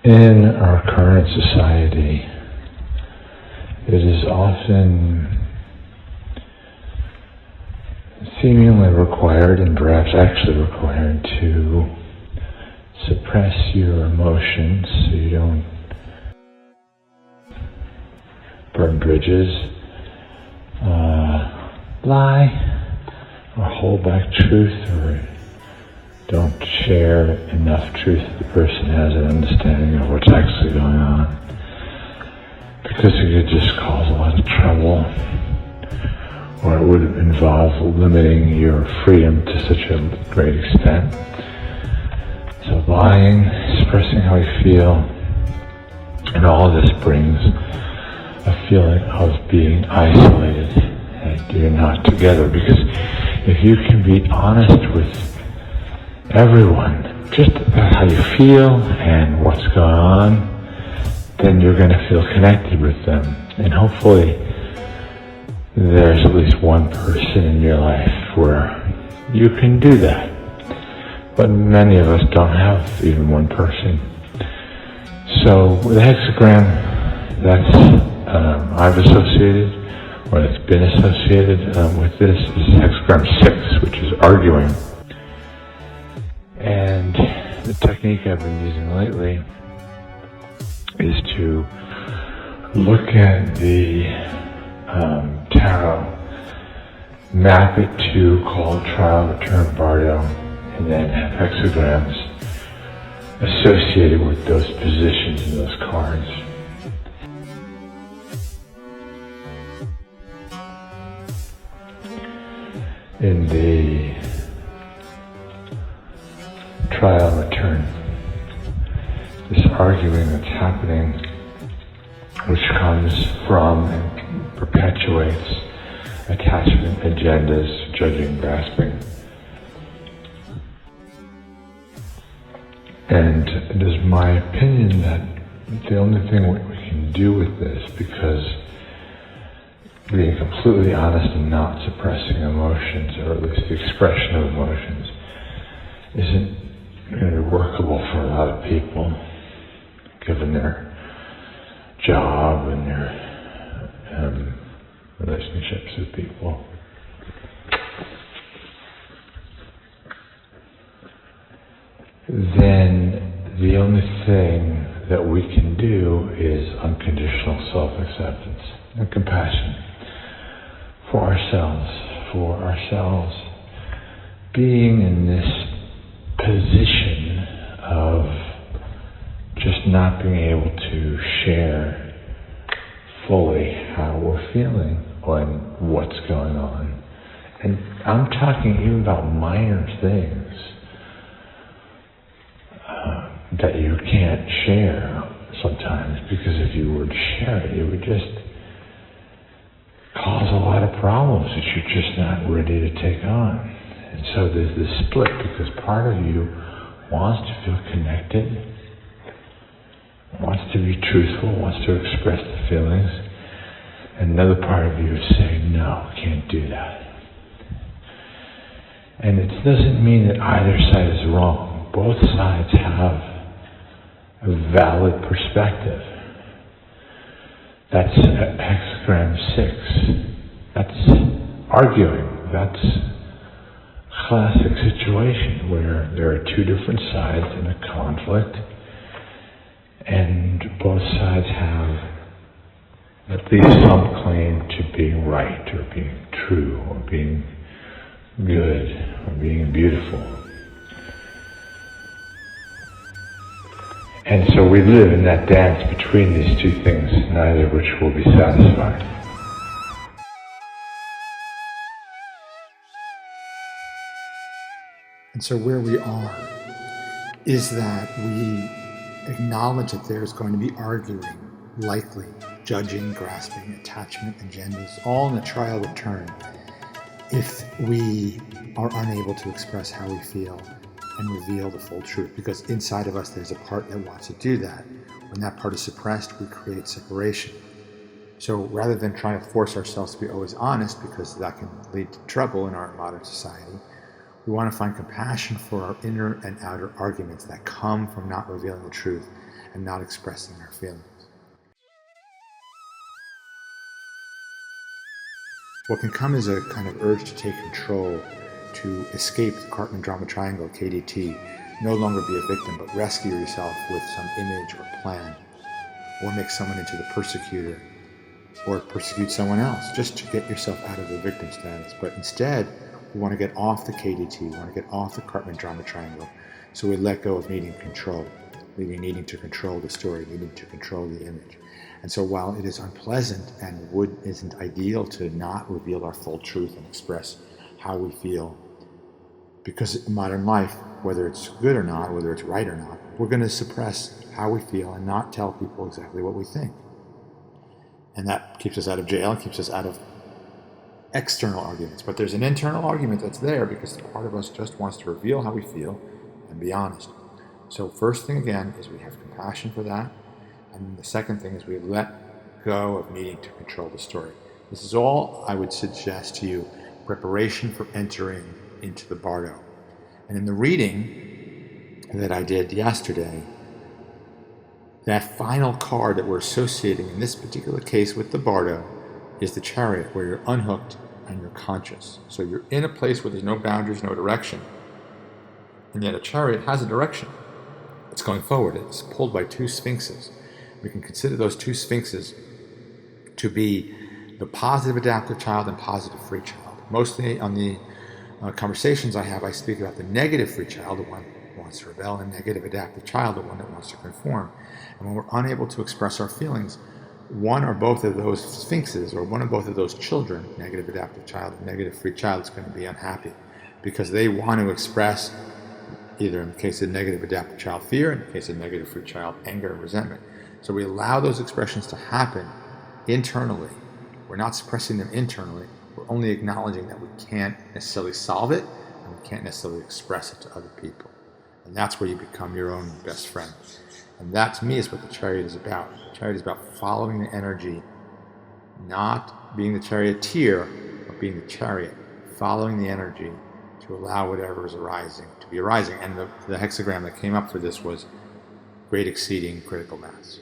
In our current society, it is often seemingly required, and perhaps actually required, to suppress your emotions so you don't burn bridges, lie, or hold back truth, or don't share enough truth that the person has an understanding of what's actually going on, because it could just cause a lot of trouble, or it would involve limiting your freedom to such a great extent. So lying, expressing how you feel, and all of this brings a feeling of being isolated, that you're not together. Because if you can be honest with everyone, just about how you feel and what's going on, then you're going to feel connected with them. And hopefully there's at least one person in your life where you can do that. But many of us don't have even one person. So with the hexagram, that's I've associated, or that's been associated with this, is hexagram 6, which is arguing. And the technique I've been using lately is to look at the tarot, map it to called trial, return, Bardo, and then have hexagrams associated with those positions in those cards. In the trial and return, this arguing that's happening, which comes from and perpetuates attachment, agendas, judging, grasping. And it is my opinion that the only thing we can do with this, because being completely honest and not suppressing emotions, or at least the expression of emotions, isn't going to be workable for a lot of people, given their job and their relationships with people. Then the only thing that we can do is unconditional self-acceptance and compassion for ourselves, being in this position of just not being able to share fully how we're feeling and what's going on. And I'm talking even about minor things that you can't share sometimes, because if you were to share it, it would just cause a lot of problems that you're just not ready to take on. And so there's this split, because part of you wants to feel connected, wants to be truthful, wants to express the feelings, and another part of you is saying, no, can't do that. And it doesn't mean that either side is wrong. Both sides have a valid perspective. That's hexagram 6. That's arguing. That's a classic situation where there are two different sides in a conflict, and both sides have at least some claim to being right, or being true, or being good, or being beautiful. And so we live in that dance between these two things, neither of which will be satisfied. And so where we are is that we acknowledge that there's going to be arguing, likely, judging, grasping, attachment, agendas, all in the trial return, if we are unable to express how we feel and reveal the full truth. Because inside of us there's a part that wants to do that. When that part is suppressed, we create separation. So rather than trying to force ourselves to be always honest, because that can lead to trouble in our modern society, we want to find compassion for our inner and outer arguments that come from not revealing the truth, and not expressing our feelings. What can come is a kind of urge to take control, to escape the Karpman drama triangle, KDT, no longer be a victim, but rescue yourself with some image or plan, or make someone into the persecutor, or persecute someone else, just to get yourself out of the victim status. But instead, we want to get off the KDT, we want to get off the Karpman drama triangle, so we let go of needing control, needing to control the story, needing to control the image. And so while it is unpleasant and isn't ideal to not reveal our full truth and express how we feel, because in modern life, whether it's good or not, whether it's right or not, we're going to suppress how we feel and not tell people exactly what we think. And that keeps us out of jail, keeps us out of external arguments. But there's an internal argument that's there because the part of us just wants to reveal how we feel and be honest. So first thing again is we have compassion for that. And the second thing is we let go of needing to control the story. This is all I would suggest to you, preparation for entering into the Bardo. And in the reading that I did yesterday, that final card that we're associating in this particular case with the Bardo is the Chariot, where you're unhooked and you're conscious. So you're in a place where there's no boundaries, no direction. And yet a Chariot has a direction. It's going forward. It's pulled by two sphinxes. We can consider those two sphinxes to be the positive adaptive child and positive free child. Mostly on the conversations I have, I speak about the negative free child, the one who wants to rebel, and negative adaptive child, the one that wants to conform. And when we're unable to express our feelings, one or both of those sphinxes, or one or both of those children, negative adaptive child and negative free child, is going to be unhappy because they want to express, either in the case of negative adaptive child, fear, in the case of negative free child, anger and resentment. So we allow those expressions to happen internally. We're not suppressing them internally. We're only acknowledging that we can't necessarily solve it and we can't necessarily express it to other people. And that's where you become your own best friend. And that, to me, is what the Chariot is about. The Chariot is about following the energy, not being the charioteer, but being the chariot, following the energy to allow whatever is arising to be arising. And the hexagram that came up for this was great exceeding critical mass.